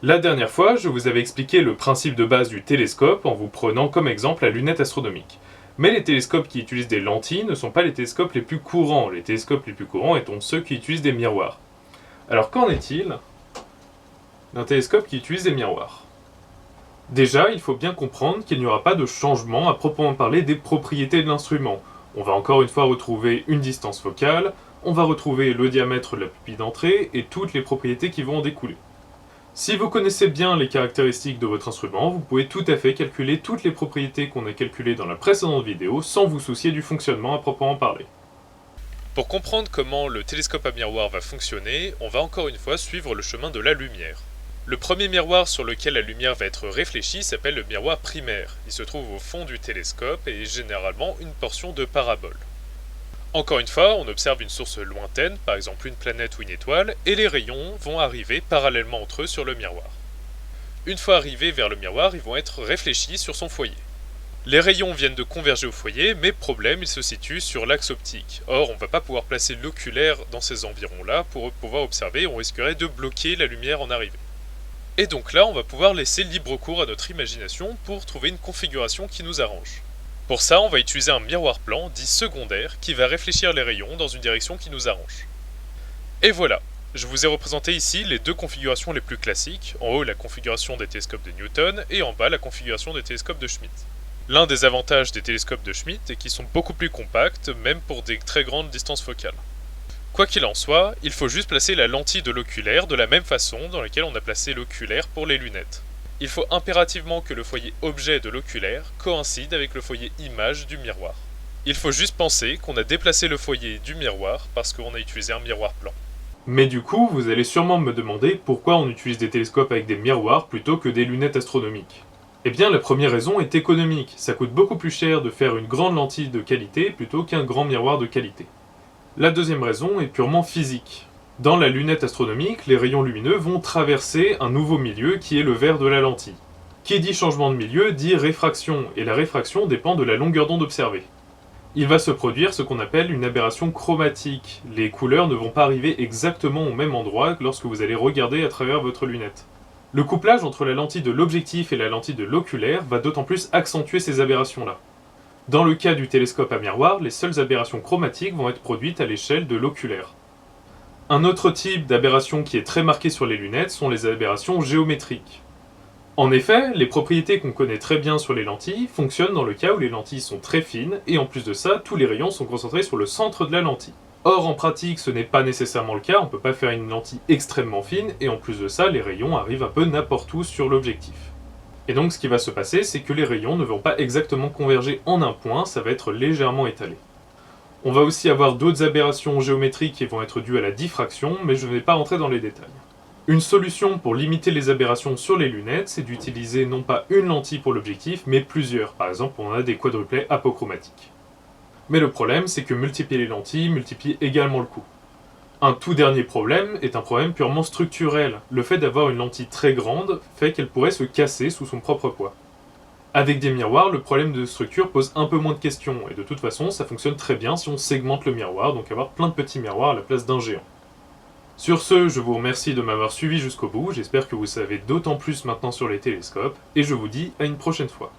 La dernière fois, je vous avais expliqué le principe de base du télescope en vous prenant comme exemple la lunette astronomique. Mais les télescopes qui utilisent des lentilles ne sont pas les télescopes les plus courants. Les télescopes les plus courants étant ceux qui utilisent des miroirs. Alors qu'en est-il d'un télescope qui utilise des miroirs? Déjà, il faut bien comprendre qu'il n'y aura pas de changement à proprement parler des propriétés de l'instrument. On va encore une fois retrouver une distance focale, on va retrouver le diamètre de la pupille d'entrée et toutes les propriétés qui vont en découler. Si vous connaissez bien les caractéristiques de votre instrument, vous pouvez tout à fait calculer toutes les propriétés qu'on a calculées dans la précédente vidéo sans vous soucier du fonctionnement à proprement parler. Pour comprendre comment le télescope à miroir va fonctionner, on va encore une fois suivre le chemin de la lumière. Le premier miroir sur lequel la lumière va être réfléchie s'appelle le miroir primaire. Il se trouve au fond du télescope et est généralement une portion de parabole. Encore une fois, on observe une source lointaine, par exemple une planète ou une étoile, et les rayons vont arriver parallèlement entre eux sur le miroir. Une fois arrivés vers le miroir, ils vont être réfléchis sur son foyer. Les rayons viennent de converger au foyer, mais problème, ils se situent sur l'axe optique. Or, on ne va pas pouvoir placer l'oculaire dans ces environs-là pour pouvoir observer, on risquerait de bloquer la lumière en arrivée. Et donc là, on va pouvoir laisser libre cours à notre imagination pour trouver une configuration qui nous arrange. Pour ça, on va utiliser un miroir plan, dit secondaire, qui va réfléchir les rayons dans une direction qui nous arrange. Et voilà, je vous ai représenté ici les deux configurations les plus classiques, en haut la configuration des télescopes de Newton et en bas la configuration des télescopes de Schmidt. L'un des avantages des télescopes de Schmidt est qu'ils sont beaucoup plus compacts, même pour des très grandes distances focales. Quoi qu'il en soit, il faut juste placer la lentille de l'oculaire de la même façon dans laquelle on a placé l'oculaire pour les lunettes. Il faut impérativement que le foyer objet de l'oculaire coïncide avec le foyer image du miroir. Il faut juste penser qu'on a déplacé le foyer du miroir parce qu'on a utilisé un miroir plan. Mais du coup, vous allez sûrement me demander pourquoi on utilise des télescopes avec des miroirs plutôt que des lunettes astronomiques. Eh bien, la première raison est économique. Ça coûte beaucoup plus cher de faire une grande lentille de qualité plutôt qu'un grand miroir de qualité. La deuxième raison est purement physique. Dans la lunette astronomique, les rayons lumineux vont traverser un nouveau milieu qui est le verre de la lentille. Qui dit changement de milieu dit réfraction, et la réfraction dépend de la longueur d'onde observée. Il va se produire ce qu'on appelle une aberration chromatique. Les couleurs ne vont pas arriver exactement au même endroit lorsque vous allez regarder à travers votre lunette. Le couplage entre la lentille de l'objectif et la lentille de l'oculaire va d'autant plus accentuer ces aberrations-là. Dans le cas du télescope à miroir, les seules aberrations chromatiques vont être produites à l'échelle de l'oculaire. Un autre type d'aberration qui est très marqué sur les lunettes sont les aberrations géométriques. En effet, les propriétés qu'on connaît très bien sur les lentilles fonctionnent dans le cas où les lentilles sont très fines et en plus de ça, tous les rayons sont concentrés sur le centre de la lentille. Or, en pratique, ce n'est pas nécessairement le cas, on ne peut pas faire une lentille extrêmement fine et en plus de ça, les rayons arrivent un peu n'importe où sur l'objectif. Et donc ce qui va se passer, c'est que les rayons ne vont pas exactement converger en un point, ça va être légèrement étalé. On va aussi avoir d'autres aberrations géométriques qui vont être dues à la diffraction, mais je ne vais pas rentrer dans les détails. Une solution pour limiter les aberrations sur les lunettes, c'est d'utiliser non pas une lentille pour l'objectif, mais plusieurs. Par exemple, on a des quadruplets apochromatiques. Mais le problème, c'est que multiplier les lentilles multiplie également le coût. Un tout dernier problème est un problème purement structurel. Le fait d'avoir une lentille très grande fait qu'elle pourrait se casser sous son propre poids. Avec des miroirs, le problème de structure pose un peu moins de questions, et de toute façon, ça fonctionne très bien si on segmente le miroir, donc avoir plein de petits miroirs à la place d'un géant. Sur ce, je vous remercie de m'avoir suivi jusqu'au bout, j'espère que vous savez d'autant plus maintenant sur les télescopes, et je vous dis à une prochaine fois.